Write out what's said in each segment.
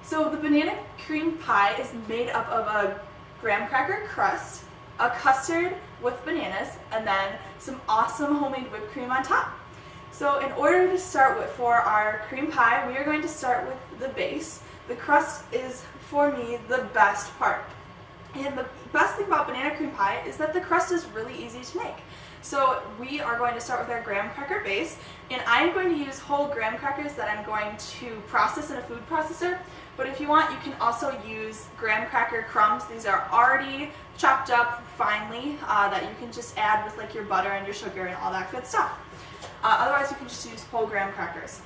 So the banana cream pie is made up of a graham cracker crust, a custard with bananas, and then some awesome homemade whipped cream on top. So in order to start with for our cream pie, we are going to start with the base. The crust is, for me, the best part. And the best thing about banana cream pie is that the crust is really easy to make. So we are going to start with our graham cracker base, and I'm going to use whole graham crackers that I'm going to process in a food processor. But if you want, you can also use graham cracker crumbs. These are already chopped up finely that you can just add with like your butter and your sugar and all that good stuff. Otherwise, you can just use whole graham crackers.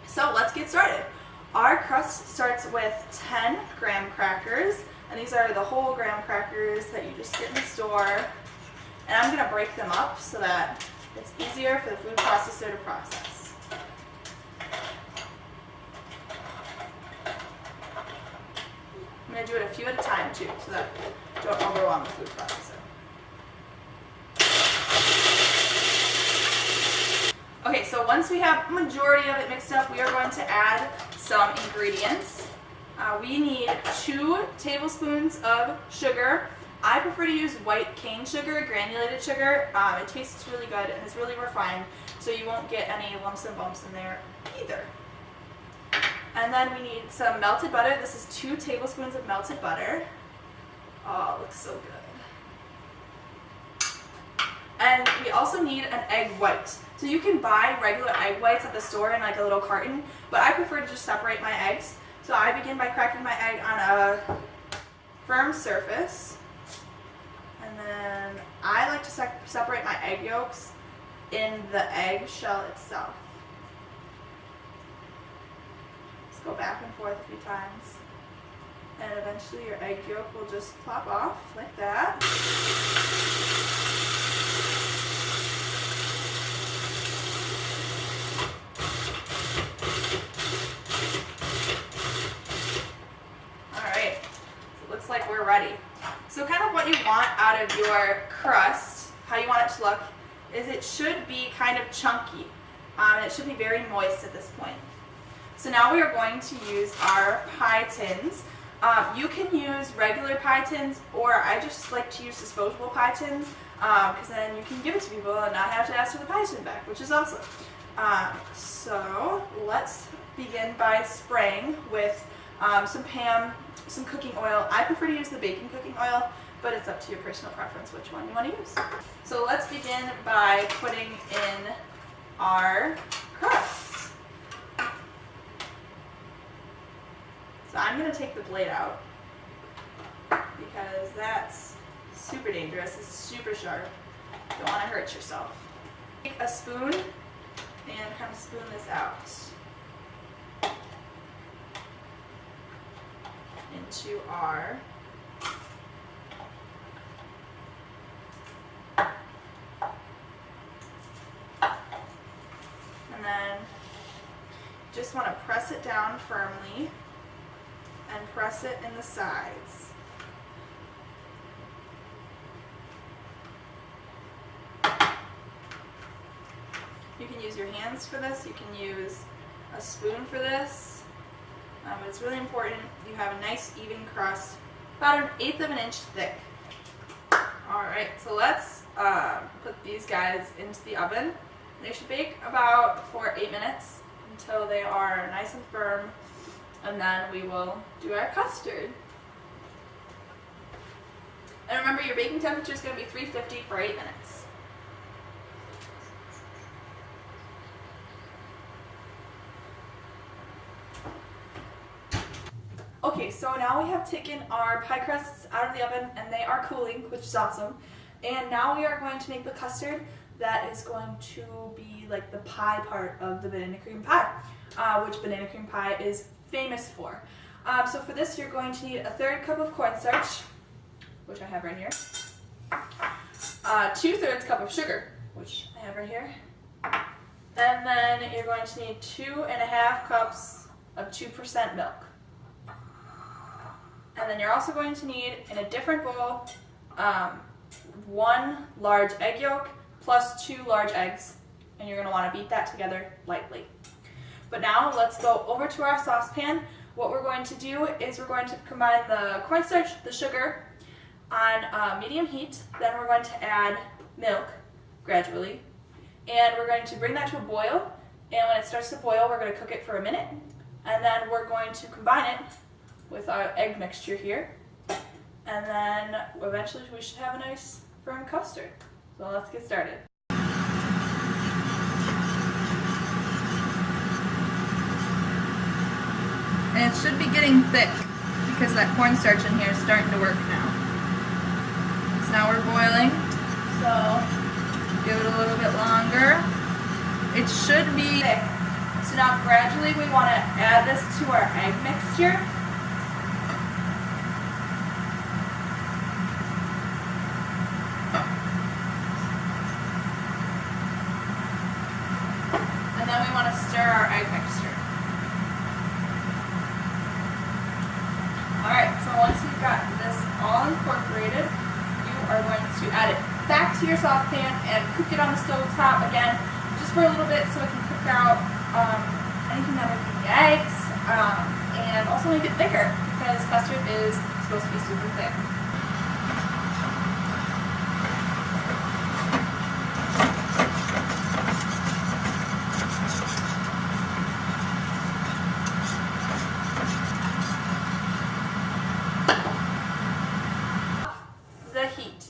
So let's get started. Our crust starts with 10 graham crackers, and these are the whole graham crackers that you just get in the store. And I'm going to break them up so that it's easier for the food processor to process. I'm going to do it a few at a time too, so that you don't overwhelm the food processor. Okay, so once we have a majority of it mixed up, we are going to add some ingredients. We need 2 tablespoons of sugar. I prefer to use white cane sugar, granulated sugar. It tastes really good and it's really refined, so you won't get any lumps and bumps in there either. And then we need some melted butter. This is 2 tablespoons of melted butter. Oh, it looks so good. And we also need an egg white. So you can buy regular egg whites at the store in like a little carton, but I prefer to just separate my eggs. So I begin by cracking my egg on a firm surface. And then I like to separate my egg yolks in the egg shell itself. Just go back and forth a few times. And eventually your egg yolk will just plop off like that. Alright, so it looks like we're ready. So kind of what you want out of your crust, how you want it to look, is it should be kind of chunky. And it should be very moist at this point. So now we are going to use our pie tins. You can use regular pie tins, or I just like to use disposable pie tins, because then you can give it to people and not have to ask for the pie tin back, which is awesome. So let's begin by spraying with some cooking oil. I prefer to use the baking cooking oil, but it's up to your personal preference which one you want to use. So let's begin by putting in our crust. So I'm going to take the blade out because that's super dangerous. It's super sharp. You don't want to hurt yourself. Take a spoon and kind of spoon this out into our and then just want to press it down firmly and press it in the sides. You can use your hands for this, you can use a spoon for this. But it's really important you have a nice even crust, about 1/8 of an inch thick. Alright, so let's put these guys into the oven. They should bake about for 8 minutes until they are nice and firm, and then we will do our custard. And remember, your baking temperature is going to be 350 for 8 minutes. Okay, so now we have taken our pie crusts out of the oven and they are cooling, which is awesome. And now we are going to make the custard that is going to be like the pie part of the banana cream pie, which banana cream pie is famous for. So for this, you're going to need 1/3 cup of cornstarch, which I have right here, 2/3 cup of sugar, which I have right here, and then you're going to need 2.5 cups of 2% milk. And then you're also going to need, in a different bowl, 1 large egg yolk plus 2 large eggs, and you're going to want to beat that together lightly. But now let's go over to our saucepan what we're going to do is we're going to combine the cornstarch, the sugar on medium heat. Then we're going to add milk gradually, and we're going to bring that to a boil. And when it starts to boil, we're going to cook it for a minute, and then we're going to combine it with our egg mixture here, and then eventually we should have a nice firm custard. So let's get started. And it should be getting thick because that cornstarch in here is starting to work now. So now we're boiling, so give it a little bit longer. It should be thick. So now gradually we want to add this to our egg mixture. And then we want to stir our egg mixture. Alright, so once you've got this all incorporated, you are going to add it back to your saucepan and cook it on the stove top again, just for a little bit so it can cook out anything that might be the eggs, and also make it thicker because custard is supposed to be super thick. The heat.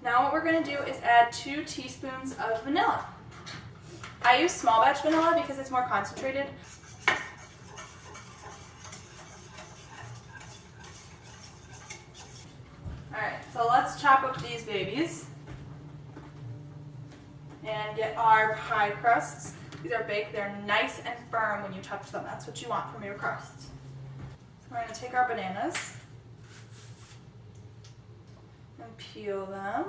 Now what we're going to do is add 2 teaspoons of vanilla. I use small batch vanilla because it's more concentrated. Alright, so let's chop up these babies and get our pie crusts. These are baked, they're nice and firm when you touch them. That's what you want from your crust. So we're going to take our bananas and peel them.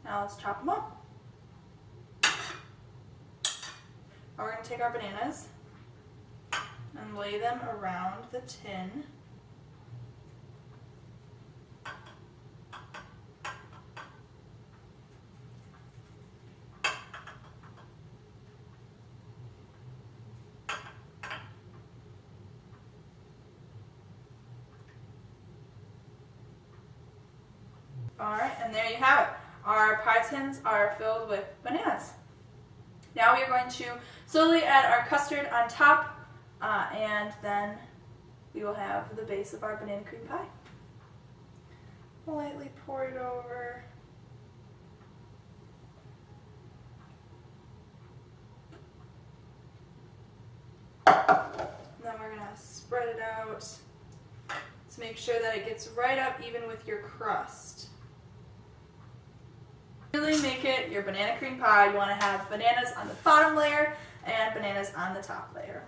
Now let's chop them up. Now we're going to take our bananas and lay them around the tin. Alright, and there you have it. Our pie tins are filled with bananas. Now we are going to slowly add our custard on top, and then we will have the base of our banana cream pie. Lightly pour it over. Then we're going to spread it out to make sure that it gets right up even with your crust. Really make it your banana cream pie. You want to have bananas on the bottom layer and bananas on the top layer.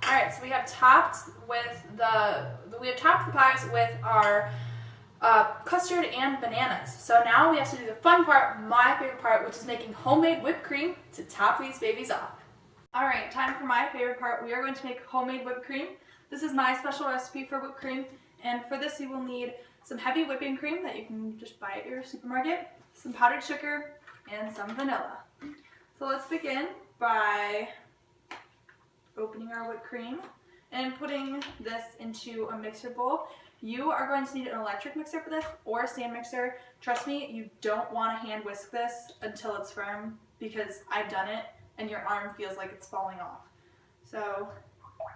Alright, so we have topped the pies with our custard and bananas. So now we have to do the fun part, my favorite part, which is making homemade whipped cream to top these babies off. Alright, time for my favorite part. We are going to make homemade whipped cream. This is my special recipe for whipped cream, and for this you will need some heavy whipping cream that you can just buy at your supermarket, some powdered sugar, and some vanilla. So let's begin by opening our whipped cream and putting this into a mixer bowl. You are going to need an electric mixer for this or a stand mixer. Trust me, you don't want to hand whisk this until it's firm because I've done it and your arm feels like it's falling off. So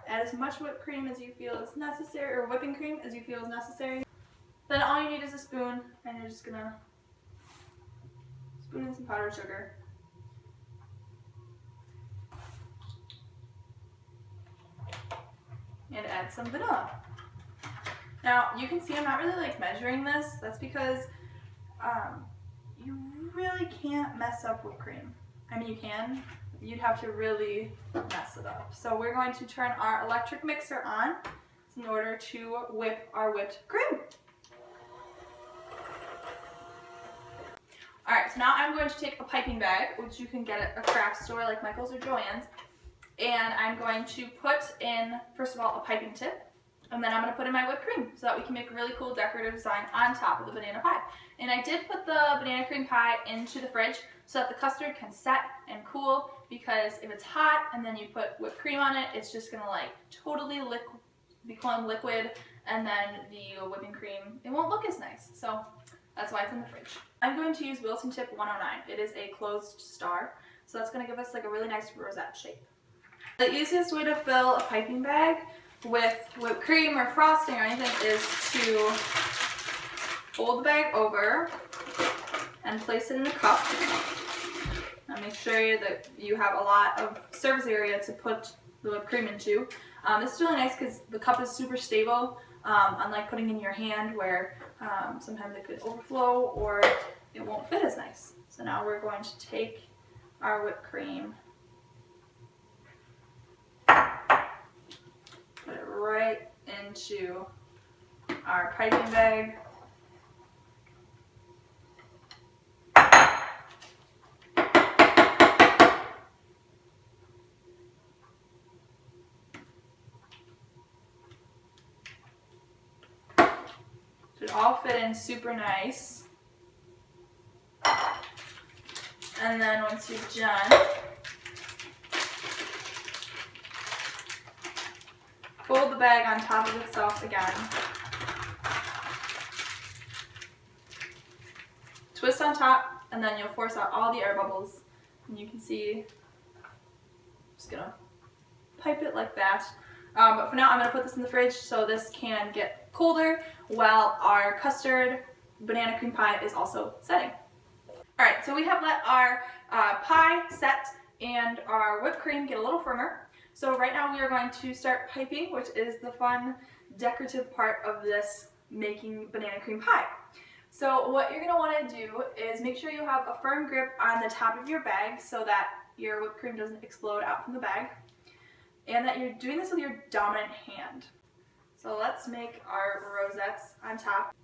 add as much whipped cream as you feel is necessary, or whipping cream as you feel is necessary. Then all you need is a spoon, and you're just gonna spoon in some powdered sugar. And add some vanilla. Now you can see I'm not really measuring this. That's because you really can't mess up whipped cream. I mean you can, you'd have to really mess it up. So we're going to turn our electric mixer on in order to whip our whipped cream. Alright, so now I'm going to take a piping bag, which you can get at a craft store like Michael's or Joann's, and I'm going to put in, first of all, a piping tip, and then I'm going to put in my whipped cream so that we can make a really cool decorative design on top of the banana pie. And I did put the banana cream pie into the fridge so that the custard can set and cool, because if it's hot and then you put whipped cream on it, it's just going to like totally become liquid, and then the whipping cream, it won't look as nice. So that's why it's in the fridge. I'm going to use Wilton Tip 109. It is a closed star, so that's going to give us like a really nice rosette shape. The easiest way to fill a piping bag with whipped cream or frosting or anything is to fold the bag over and place it in a cup. And make sure that you have a lot of surface area to put the whipped cream into. This is really nice because the cup is super stable, unlike putting in your hand where sometimes it could overflow or it won't fit as nice. So now we're going to take our whipped cream, put it right into our piping bag. Should all fit in super nice. And then once you're done, fold the bag on top of itself again. Twist on top, and then you'll force out all the air bubbles. And you can see, I'm just gonna pipe it like that. But for now, I'm gonna put this in the fridge so this can get colder while our custard banana cream pie is also setting. Alright, so we have let our pie set and our whipped cream get a little firmer. So right now we are going to start piping, which is the fun decorative part of this making banana cream pie. So what you're going to want to do is make sure you have a firm grip on the top of your bag so that your whipped cream doesn't explode out from the bag, and that you're doing this with your dominant hand. So let's make our rosettes on top.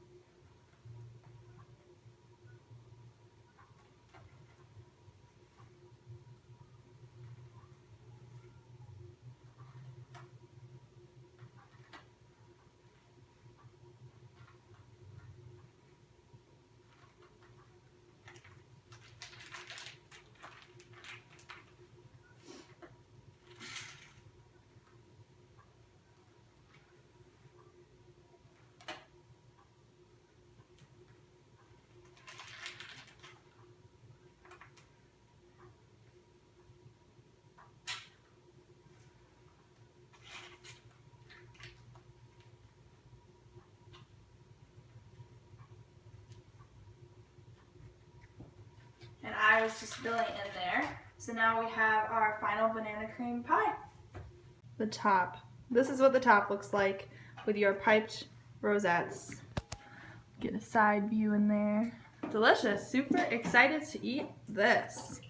And I was just filling in there. So now we have our final banana cream pie. The top. This is what the top looks like with your piped rosettes. Get a side view in there. Delicious. Super excited to eat this.